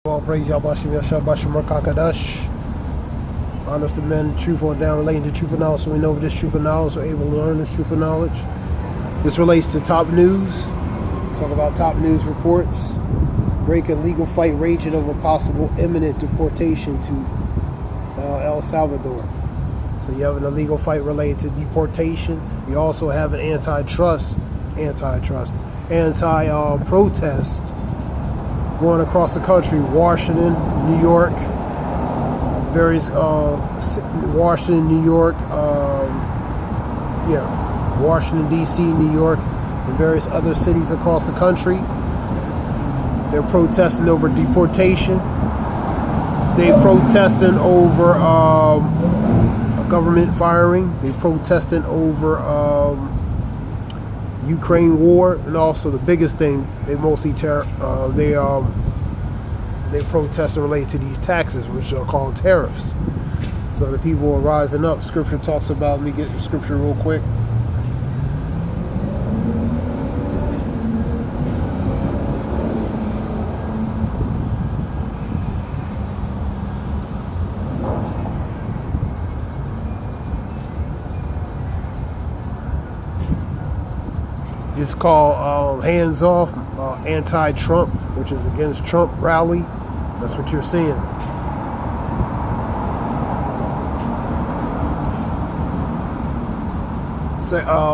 All praise Yahbashim Yashab Bashim Rakakadash. Honors to men, truth on down, relating to truth and knowledge, so we know this truth and knowledge, so able to learn this truth and knowledge. This relates to top news. Talk about top news reports. Breaking legal fight raging over possible imminent deportation to El Salvador. So you have an illegal fight related to deportation. You also have an anti-protest going across the country. Washington, New York, various Washington, New York, Washington D.C., New York, and various other cities across the country. They're protesting over deportation. They're protesting over a government firing. They're protesting over Ukraine war, and also the biggest thing, they mostly they protest related to these taxes, which are called tariffs. So the people are rising up. Scripture talks about, let me get the scripture real quick. It's called Hands Off, Anti-Trump, which is against Trump rally. That's what you're seeing.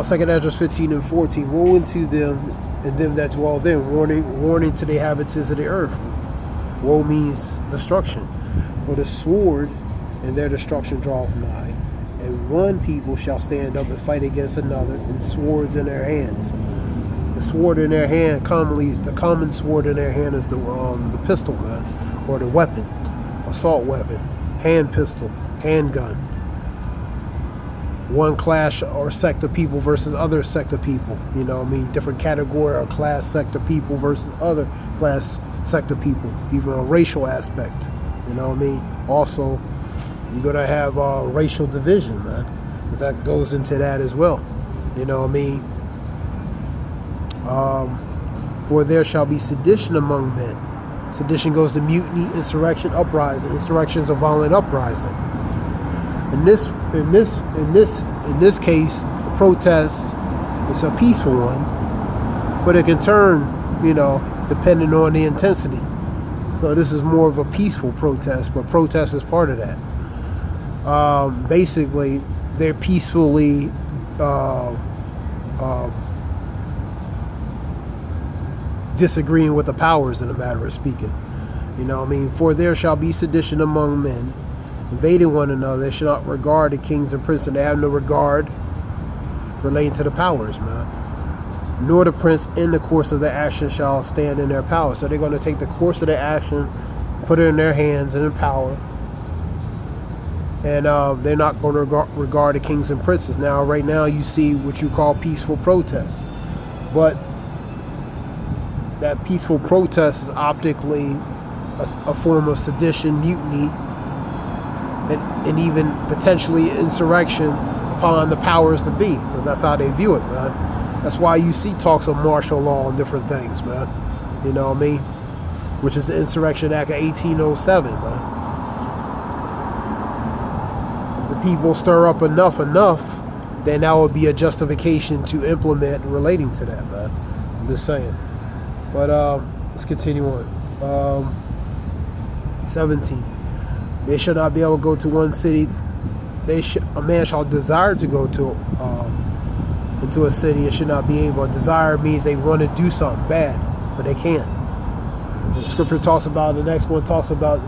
Second Esdras 15 and 14. Woe unto them and them that dwell therein, warning to the inhabitants of the earth. Woe means destruction. For the sword and their destruction draweth nigh. And one people shall stand up and fight against another, and swords in their hands. The sword in their hand, the common sword in their hand is the pistol, man, or the weapon, assault weapon, hand pistol, handgun. One class or sect of people versus other sect of people. You know what I mean? Different category or class sect of people versus other class sect of people. Even a racial aspect. You know what I mean? Also, you're going to have racial division, man, because that goes into that as well. You know what I mean? For there shall be sedition among men. Sedition goes to mutiny, insurrection, uprising. Insurrection is a violent uprising. In this case, a protest is a peaceful one, but it can turn, depending on the intensity. So this is more of a peaceful protest, but protest is part of that. Basically, they're peacefully disagreeing with the powers, in a matter of speaking. You know what I mean? For there shall be sedition among men, invading one another. They shall not regard the kings and princes. They have no regard relating to the powers, man. Nor the prince in the course of their action shall stand in their power. So they're going to take the course of their action, put it in their hands and in power. And they're not going to regard the kings and princes. Now, right now, you see what you call peaceful protests. But that peaceful protest is optically a form of sedition, mutiny, and even potentially insurrection upon the powers to be, because that's how they view it, man. That's why you see talks of martial law and different things, man. You know what I mean? Which is the Insurrection Act of 1807, man. If the people stir up enough, then that would be a justification to implement relating to that, man. I'm just saying. But let's continue on. 17. They shall not be able to go to one city. A man shall desire to go to into a city. It should not be able. Desire means they want to do something bad, but they can't. The scripture talks about, the next one talks about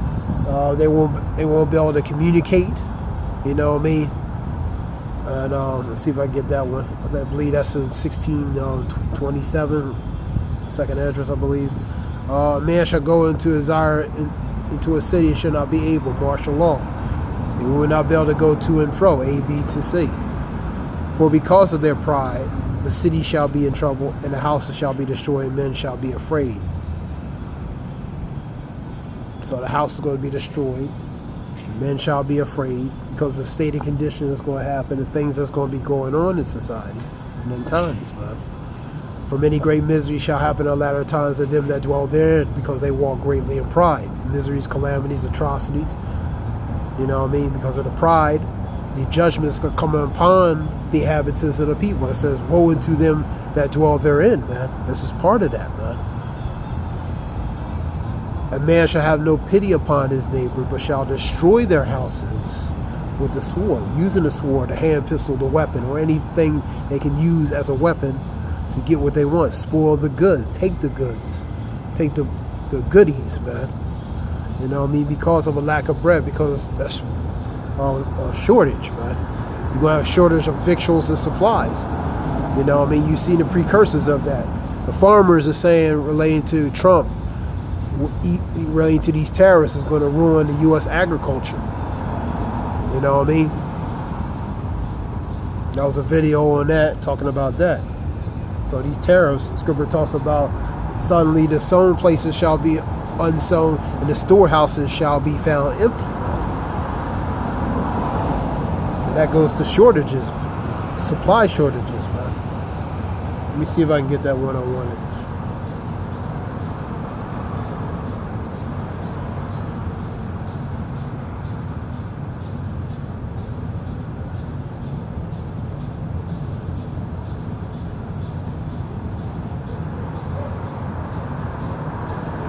they won't be able to communicate. You know what I mean? And let's see if I can get that one. I believe that's in 1627. Second Esdras, I believe. Man shall go into a city, it shall not be able, martial law. He will not be able to go to and fro, A, B to C. For because of their pride, the city shall be in trouble, and the houses shall be destroyed, and men shall be afraid. So the house is going to be destroyed, men shall be afraid, because the state and condition is going to happen, and things that's going to be going on in society and in times, man. For many great misery shall happen in the latter times to them that dwell therein, because they walk greatly in pride. Miseries, calamities, atrocities. You know what I mean? Because of the pride, the judgments are coming upon the inhabitants of the people. It says, woe unto them that dwell therein, man. This is part of that, man. A man shall have no pity upon his neighbor, but shall destroy their houses with the sword, using the sword, the hand pistol, the weapon, or anything they can use as a weapon to get what they want. Spoil the goods, take the goods, take the goodies, man. You know what I mean? Because of a lack of bread, because that's a shortage, man. You're going to have a shortage of victuals and supplies. You know what I mean? You've seen the precursors of that. The farmers are saying, relating to Trump, relating to these tariffs, is going to ruin the U.S. agriculture. You know what I mean? That was a video on that, talking about that. So these tariffs, the scripture talks about, suddenly the sown places shall be unsown, and the storehouses shall be found empty. And that goes to shortages, supply shortages, man. Let me see if I can get that one I wanted.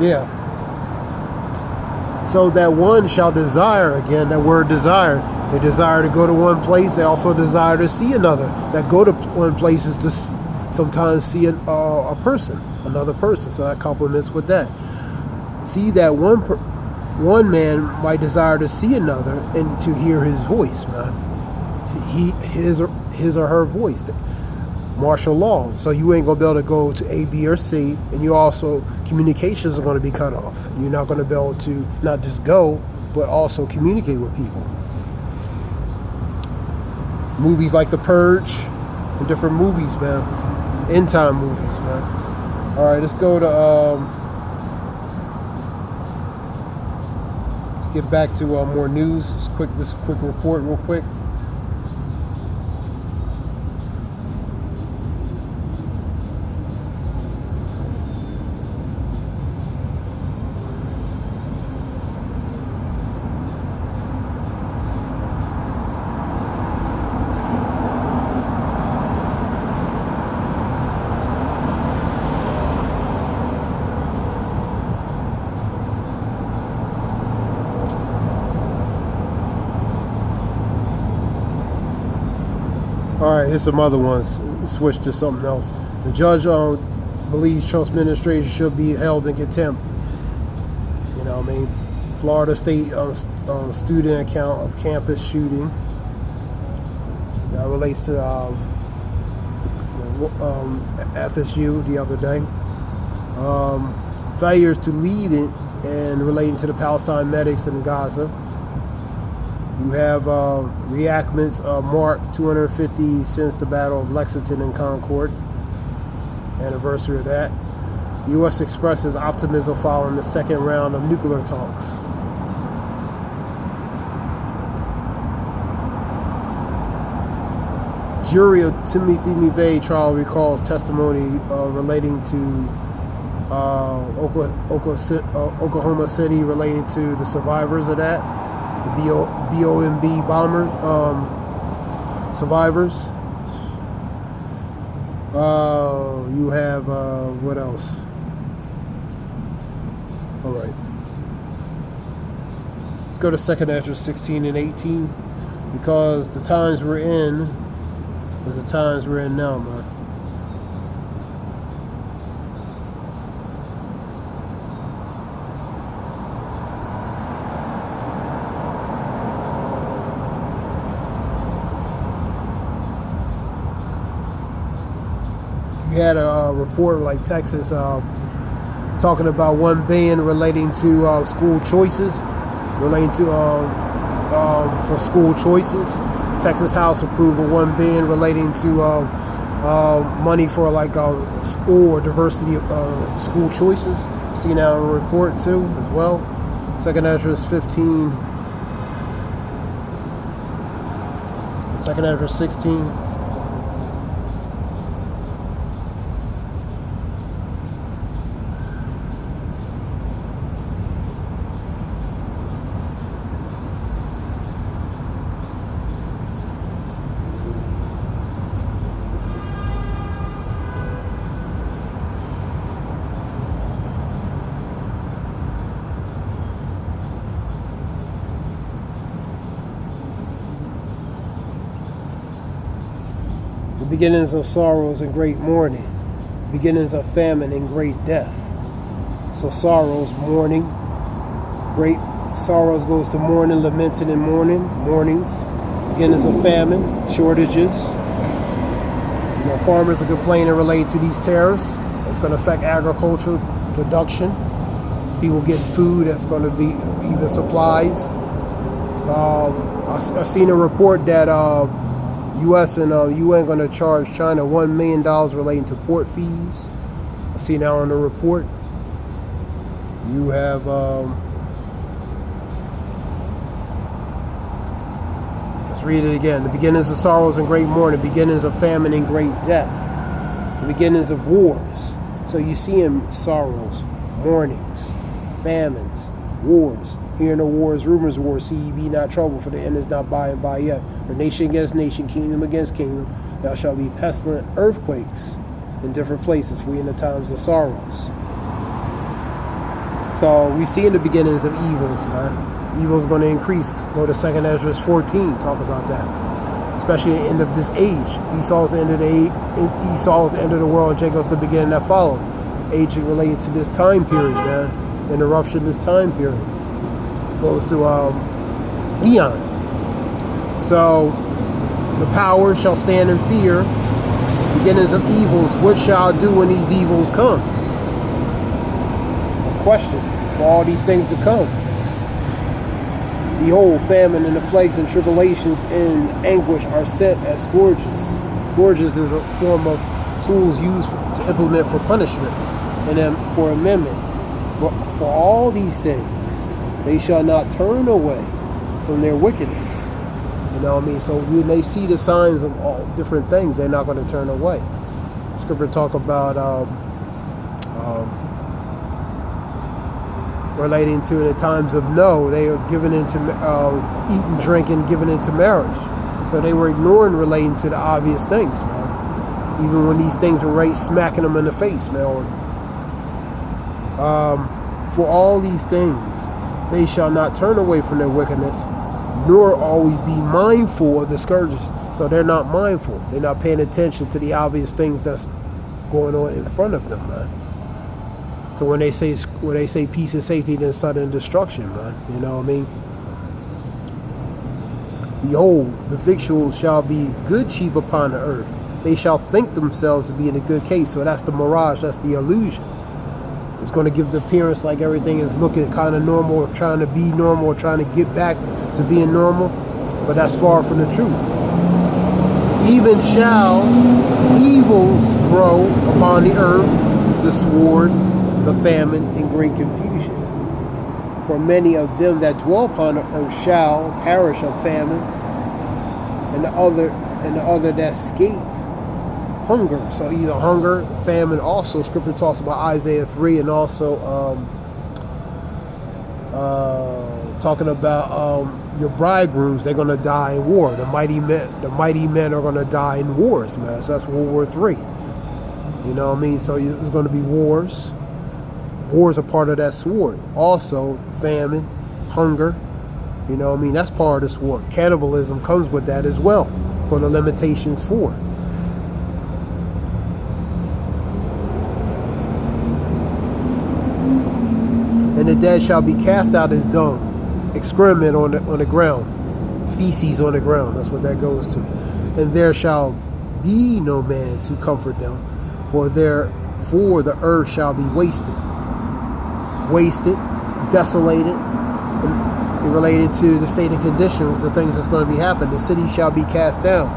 Yeah. So that one shall desire, again, that word desire. They desire to go to one place. They also desire to see another. That go to one place is to sometimes see a person, another person. So that complements with that. See that one man might desire to see another and to hear his voice, man. His or her voice. Martial law. So you ain't going to be able to go to A, B, or C, and you also, communications are going to be cut off. You're not going to be able to not just go, but also communicate with people. Movies like The Purge and different movies, man. End time movies, man. All right, let's go to, let's get back to more news. This quick report real quick. All right, here's some other ones. Switch to something else. The judge believes Trump's administration should be held in contempt. You know what I mean? Florida State student account of campus shooting. That relates to FSU the other day. Failures to lead it and relating to the Palestine medics in Gaza. You have reenactments marked 250 since the Battle of Lexington and Concord. Anniversary of that. U.S. expresses optimism following the second round of nuclear talks. Jury of Timothy McVeigh trial recalls testimony relating to Oklahoma City relating to the survivors of that. The BOMB bomber survivors. You have, what else? All right. Let's go to 2 Ezra 16 and 18. Because the times we're in is the times we're in now, man. You had a report like Texas talking about $1 billion relating to school choices, relating to for school choices. Texas House approved $1 billion relating to money for like school or diversity of school choices. Seen that on a report too as well. 2 Ezra 15. 2 Ezra 16. the beginnings of sorrows and great mourning, beginnings of famine and great death. So sorrows, mourning, great sorrows goes to mourning, lamenting and mourning, mournings, beginnings of famine, shortages. Farmers are complaining related to these tariffs. It's going to affect agricultural production. People get food. That's going to be even supplies. I seen a report that U.S. and UN going to charge China $1 million relating to port fees. I seen that on the report. You have let's read it again. The beginnings of sorrows and great mourning, beginnings of famine and great death, the beginnings of wars. So you see in sorrows, mournings, famines, wars. Hearing of wars, rumors of wars, see ye be not troubled, for the end is not by and by yet. For nation against nation, kingdom against kingdom, there shall be pestilent earthquakes in different places, for we in the times of sorrows. So we see in the beginnings of evils, man. Evil's going to increase. Go to 2nd Ezra 14, talk about that. Especially at the end of this age. Esau's the end of Esau's the end of the world, and Jacob's the beginning that followed. Age relates to this time period, man. Interruption, this time period. Goes to Eon. So the power shall stand in fear. Beginnings of evils, what shall I do when these evils come? That's a question for all these things to come. Behold, famine and the plagues and tribulations and anguish are set as scourges. Scourges is a form of tools used to implement for punishment and then for amendment. But for all these things, they shall not turn away from their wickedness. You know what I mean? So when they see the signs of all different things, they're not going to turn away. Scripture talk about relating to the times of no, they are given into eating, drinking, given into marriage. So they were ignoring relating to the obvious things, man. Even when these things were right smacking them in the face, man. For all these things, they shall not turn away from their wickedness, nor always be mindful of the scourges. So they're not mindful. They're not paying attention to the obvious things that's going on in front of them, man. So when they say peace and safety, then sudden destruction, man. You know what I mean? Behold, the victuals shall be good cheap upon the earth. They shall think themselves to be in a good case. So that's the mirage. That's the illusion. It's going to give the appearance like everything is looking kind of normal, or trying to be normal, or trying to get back to being normal. But that's far from the truth. Even shall evils grow upon the earth, the sword, the famine, and great confusion. For many of them that dwell upon the earth shall perish of famine, and the other that escape hunger. So either hunger, famine. Also, Scripture talks about Isaiah 3, and also talking about your bridegrooms. They're going to die in war. The mighty men are going to die in wars, man. So that's World War III. You know what I mean? So there's going to be wars. Wars are part of that sword. Also, famine, hunger. You know what I mean? That's part of the sword. Cannibalism comes with that as well. For the limitations for it. And the dead shall be cast out as dung, excrement on the ground, feces on the ground. That's what that goes to. And there shall be no man to comfort them, for the earth shall be wasted, desolated, and related to the state and condition of the things that's going to be happening. The city shall be cast down.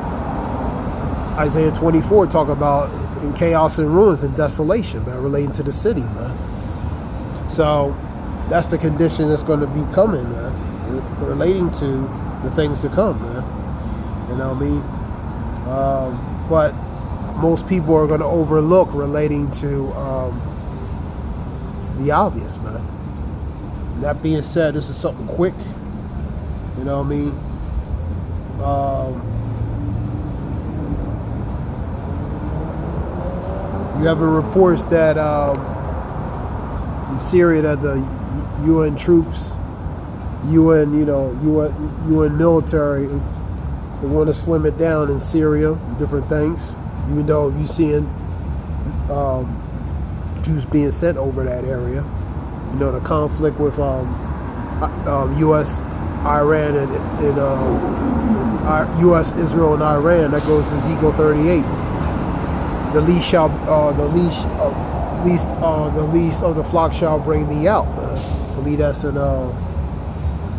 Isaiah 24 talk about in chaos and ruins and desolation, man, relating to the city, man. So that's the condition that's going to be coming, man, relating to the things to come, man. You know what I mean? But most people are going to overlook relating to the obvious, man. That being said, this is something quick. You know what I mean? You have reports that in Syria that the UN troops, UN military They want to slim it down in Syria, different things. Even though you're seeing Jews being sent over that area. You know, the conflict with U.S., Iran, and U.S., Israel, and Iran, that goes to Ezekiel 38. The least of the flock shall bring thee out. I believe that's in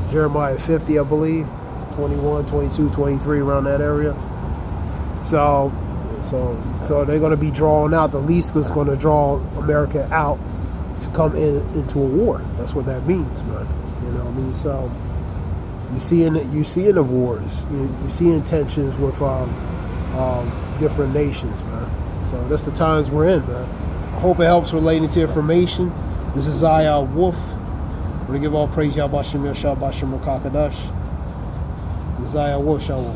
Jeremiah 50, I believe, 21, 22, 23, around that area. So they're going to be drawn out. The least is going to draw America out to come into a war. That's what that means, man. You know what I mean? So you seeing the wars. You seeing tensions with different nations, man. So that's the times we're in, man. I hope it helps relating to information. This is Zaya Wolf. I'm going to give all praise Yahweh Shem Yahshua B'Shem Rakakadash. Zaya Wolf, Shalom.